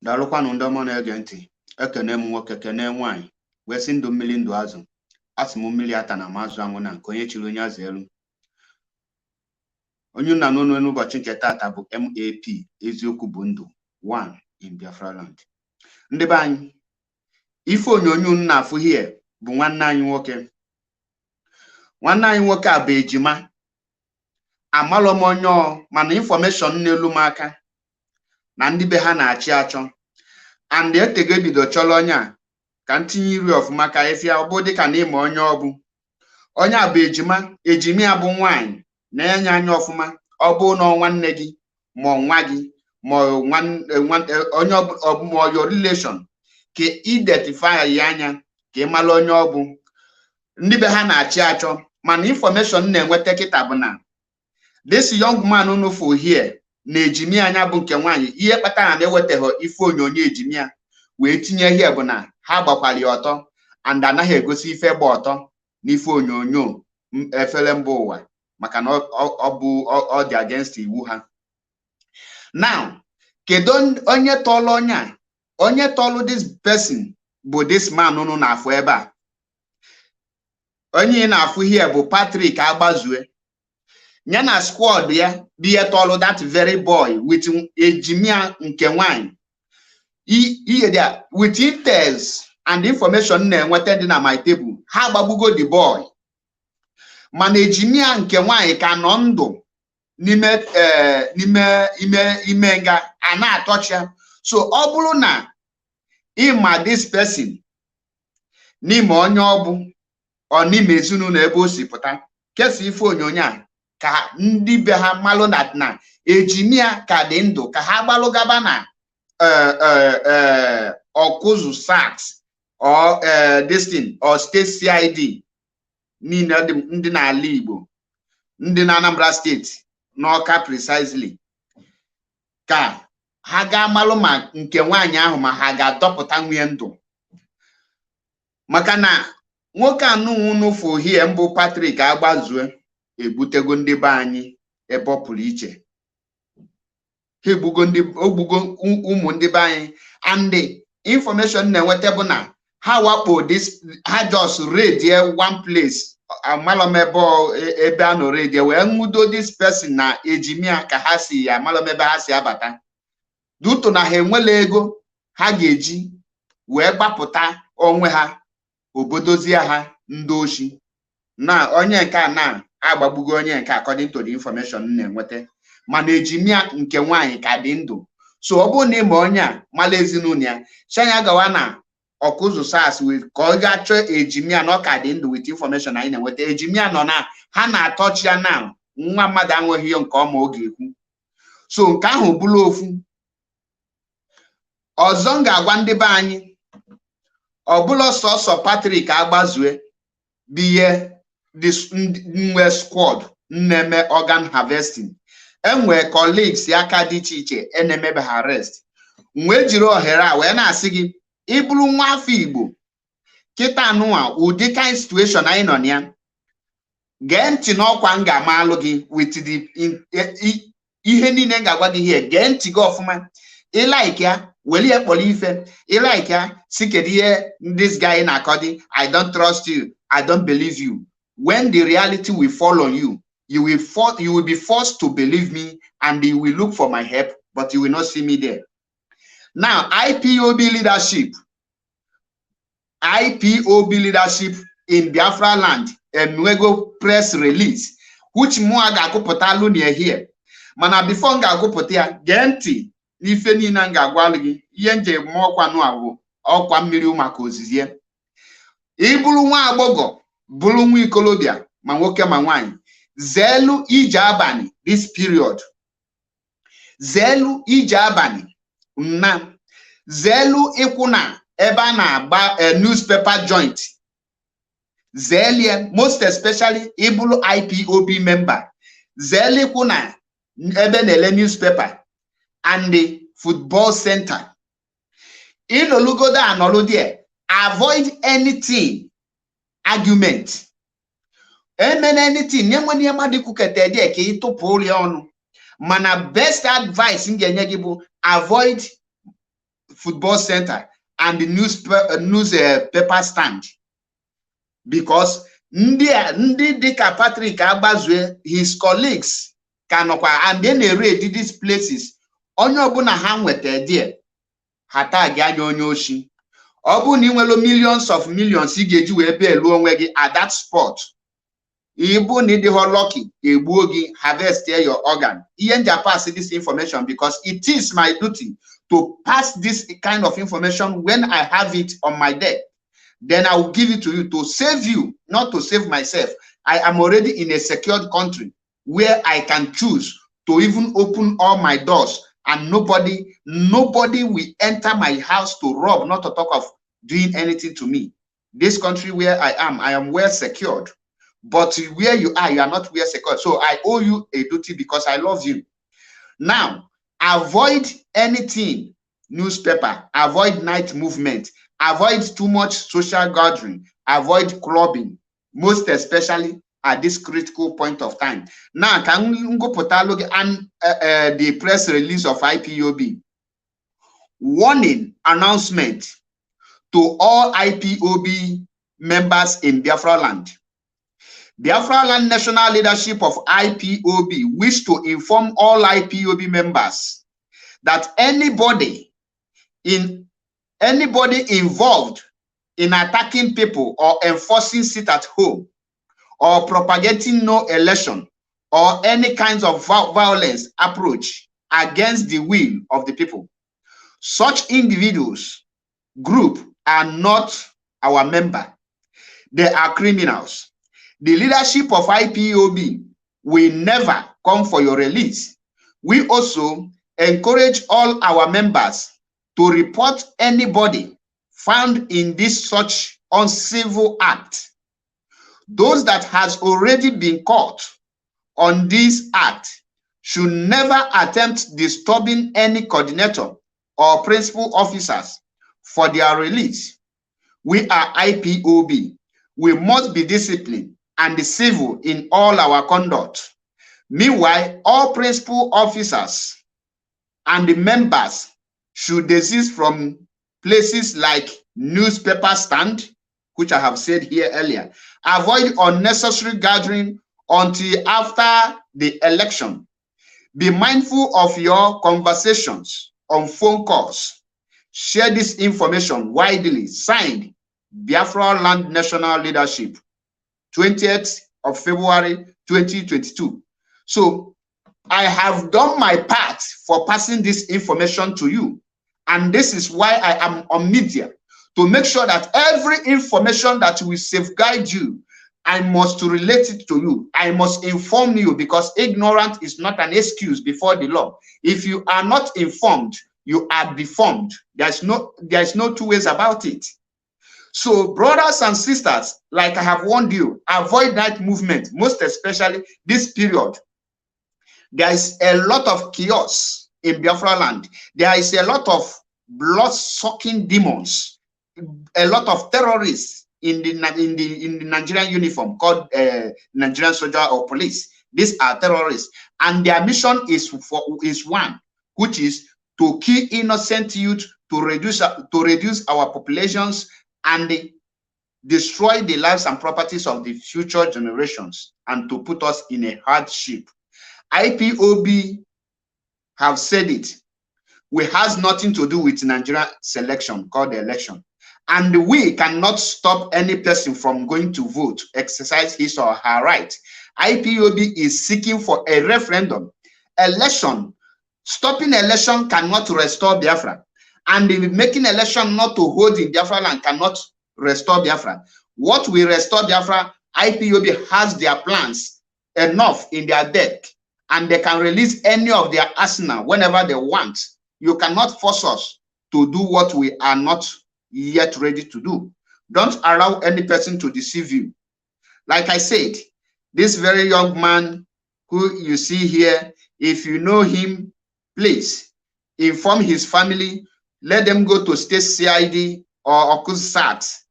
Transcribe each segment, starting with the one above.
Dalụkwanụ ndị ọma na-ege ntị. Ekene m nwoke kene nwaanyị wee sị ndụ mmiri ndụ azụ. Asị m mmiri ata na mazụ anwụ na nke onye chiri onye azụ elu. Onye nna n'onu n'ụbọchị nke tata bụ MAP eziokwu bụ ndụ 1 in Biafraland. Ndị be anyị, ife onyonyo nna afụ hie bụ nwanne anyị nwoke. Nwanne anyị nwoke a bụ ejima. Amalọ m onye mana infọmeshọn n'elu m aka na ndị be ha na-achị achọ. And etego ebido chọrọ onye a ka ntinye iri ọfụma ka efia ọ bụ dịka na ịma onye ọ bụ. Onye a bụ ejima, ejimi ya bụ nwaanyị na-enye anya ọfụma. Ọ bụ na nwanne gị ma nwa gị ma onye ọ your relation ka identify ya anya ka ị mara onye ọ bụ. Ndị be ha na-achị achọ mana information na-enweta kịta bụ na this young man unu for here na ejimi anya bụ nke nwaanyị. Ihe kpatara na ewetaghị ife onyonyo ejimi ya wee tinye ihe bụ na ha gbakwara ya ọtọ and anaghị egosi ife gba ọtọ n'ife onyonyo efere mba ụwa maka na ọ dị against iwu ha. Now, kedu onye tọlụ onye a? Onye tọlụ this person bụ this man unu na-afụ ebe a. Onye na-afụ here bụ Patrick Agbazue. Ya na squad ya biye tọlụ that very boy with ejimia nke nwaanyị. Ihe there with details and information na-enweta dị na my table. Ha gbagbugo the boy. Mana ejimia nke nwaanyị ka nọ ndụ n'ime nga a na-atọcha. So ọ bụrụ na ịma this person n'ime onye ọ bụ ọ n'ime ezinụlọ ebe o si pụta kesa ife onyonyo a ka ndị be ha malụ na ejimia ka dị ndụ ka ha gbalụgaba na ọkụzụ SACS or this thing or state CID niile ndị n'ala Igbo, ndị na Anambra steeti n'Ọka precisely ka ha ga-amalụ ma nke nwaanyị ahụ ma ha ga-adọpụta nwunye ndụ. Maka na nwoke anụ unu fụ hie mbụ Patrick Agbazue ebutego ndị be anyị ebe ọ pụrụ iche. Ha ogbugo ụmụ ndị be anyị and the information na-enweta bụ na ha wakpo this ha just raid one place amalom ebe a no raid wee nwudo this person na ejimia ka ha si ya amalom ebe ha si abata. Duto na ha enwela ego ha ga-eji wee gbapụta onwe ha obodozie ha ndị oshi. Na onye nke a na-agbagbugo onye nke according to the information na-enweta. Mana ejimia nke nwaanyị ka dị ndụ. So ọ bụrụ na ịma onye a mala ezinụlọ ya shanya gawa na ọkụzụ SARS ka ọ ga-achọ ejimia na ọ ka dị ndụ with information anyị na-enweta. Ejimia nọ na ha na-atọchi ya na nwa mmadụ anweghị ihe nke ọma ọ ga-ekwu. So nke ahụ bụrụ ofu. Ọzọ m ga-agwa ndị be anyị ọ bụla sọsọ Patrick Agbazue biye this nwe squad na-eme organ harvesting. Enwe colleagues aka dị iche iche na-emebe ha arrest. Mgbe jiri ohere a wee na-asị gị ịbụrụ nwa afọ Igbo kịta anụwa ụdị kind situation anyị nọ ya gee ntị n'ọkwa m ga-ama alụ gị with the ihe niile m ga-agwa gị ihe gee ntị gị ọfụma. Ịlaike ya weli ya kpọrọ ife. Ịlaike ya si kedu ihe this guy na-akọdị I don't trust you, I don't believe you. When the reality will fall on you, you will be forced to believe me and you will look for my help, but you will not see me there. Now, IPOB leadership in Biafraland enwego press release which mụa ga-agụpụta alụ na here. Mana before m ga-agụpụta ya gee ntị n'ife niile m ga-agwa gị ihe nje ọkwa nụ abụ ọkwa mmiri maka ozizie. Ịbụrụ nwa agbọghọ bụrụ nwa ikolobịa ma nwoke ma nwaanyị zelu ije abalị this period. Zelu ije abalị na zelu ịkwụ na ebe a na-agba newspaper joint. Zelie most especially ịbụrụ IPOB member. Zelu ịkwụ na ebe na-ele newspaper and the football center. Ilolugodo anọlụ there. Avoid anything argument. Anything nyemani amadi kukete there ka ịtụpụ ụlọ ọnụ. Mana best advice m ga-enye gị bụ avoid football center, and the newspaper stand. Because ndị dịka Patrick Agbazue, his colleagues kanọkwa, and then they raid these places. Onye ọbụla ha nweta there, ha tag anya onye oshi. Ọ bụ na ị nwere millions of millions ị ga-eji wee belu onwe gị at that spot. Ibu ni the whole lucky, harvest your organ. Ian pass this information because it is my duty to pass this kind of information when I have it on my deck. Then I will give it to you to save you, not to save myself. I am already in a secured country where I can choose to even open all my doors, and nobody will enter my house to rob, not to talk of doing anything to me. This country where I am well secured. But where you are not well secured. So I owe you a duty because I love you. Now, avoid anything, newspaper, avoid night movement, avoid too much social gathering, avoid clubbing, most especially at this critical point of time. Now, can we go put a look at the press release of IPOB? Warning announcement to all IPOB members in Biafraland. Biafraland National Leadership of IPOB wish to inform all IPOB members that anybody involved in attacking people or enforcing sit at home or propagating no election or any kinds of violence approach against the will of the people, such individuals, group are not our member. They are criminals. The leadership of IPOB will never come for your release. We also encourage all our members to report anybody found in this such uncivil act. Those that has already been caught on this act should never attempt disturbing any coordinator or principal officers for their release. We are IPOB. We must be disciplined and civil in all our conduct. Meanwhile, all principal officers and the members should desist from places like newspaper stand, which I have said here earlier. Avoid unnecessary gathering until after the election. Be mindful of your conversations on phone calls. Share this information widely. Signed, Biafraland National Leadership, 20th of February 2022. So I have done my part for passing this information to you. And this is why I am on media, to make sure that every information that will safeguard you, I must relate it to you. I must inform you, because ignorance is not an excuse before the law. If you are not informed, you are deformed. There's no two ways about it. So brothers and sisters, like I have warned you, avoid that movement, most especially this period. There is a lot of chaos in Biafraland. There is a lot of blood-sucking demons, a lot of terrorists in the Nigerian uniform called Nigerian soldier or police. These are terrorists, and their mission is one, which is to kill innocent youth, to reduce our populations, and destroy the lives and properties of the future generations, and to put us in a hardship. IPOB have said it. We has nothing to do with Nigerian selection called the election. And we cannot stop any person from going to vote, exercise his or her right. IPOB is seeking for a referendum. Election, stopping election cannot restore Biafra. And making election not to hold in Biafra land cannot restore Biafra. What will restore Biafra? IPOB has their plans enough in their deck, and they can release any of their arsenal whenever they want. You cannot force us to do what we are not yet ready to do. Don't allow any person to deceive you. Like I said, this very young man who you see here, if you know him, please inform his family. Let them go to State CID or Okusat.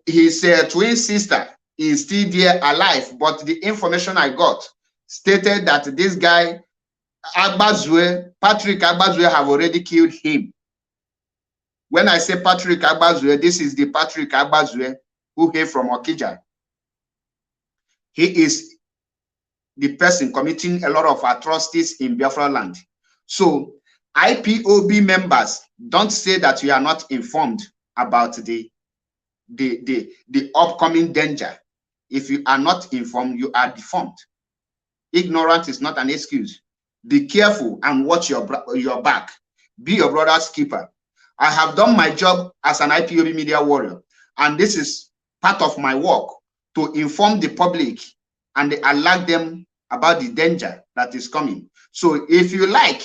His twin sister is still there alive, but the information I got stated that this guy, Patrick Agbazue, have already killed him. When I say Patrick Agbazue, this is the Patrick Agbazue who hailed from Okija. He is the person committing a lot of atrocities in Biafraland. So IPOB members, don't say that you are not informed about the upcoming danger. If you are not informed, you are deformed. Ignorance is not an excuse. Be careful and watch your back. Be your brother's keeper. I have done my job as an IPOB media warrior, and this is part of my work to inform the public and alert them about the danger that is coming. So if you like,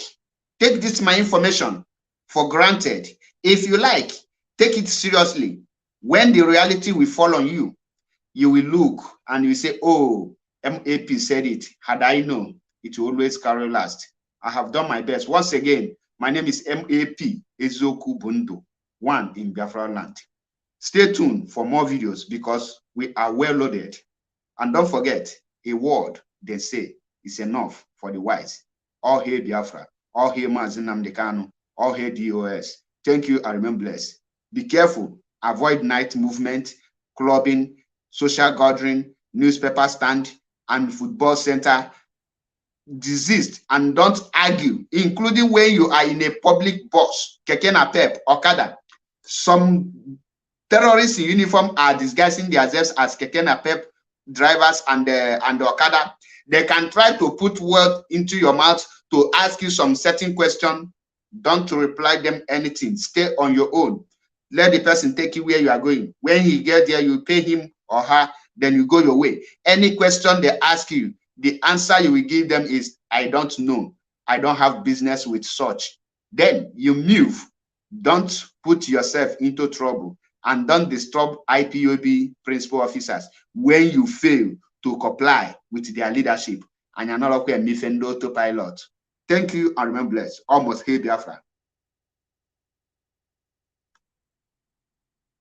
take this my information for granted. If you like, take it seriously. When the reality will fall on you, you will look and you say, oh, MAP said it. Had I known, it will always carry last. I have done my best. Once again, my name is MAP Ezoku Bundo, one in Biafraland. Stay tuned for more videos because we are well loaded. And don't forget, a word they say is enough for the wise. All hail Biafra, all hail Mazi Nnamdi Kanu, all hail DOS. Thank you and remain blessed. Be careful, avoid night movement, clubbing, social gathering, newspaper stand, and football center. Desist and don't argue, including when you are in a public bus, keke napep, okada. Some terrorists in uniform are disguising themselves as keke napep drivers and okada. They can try to put words into your mouth to ask you some certain question. Don't reply them anything. Stay on your own. Let the person take you where you are going. When he gets there, you pay him or her, then you go your way. Any question they ask you, the answer you will give them is, I don't know. I don't have business with such. Then you move. Don't put yourself into trouble and don't disturb IPOB principal officers when you fail to comply with their leadership and you're not okay to pilot. Thank you and remember blessed. Almost hail Biafra.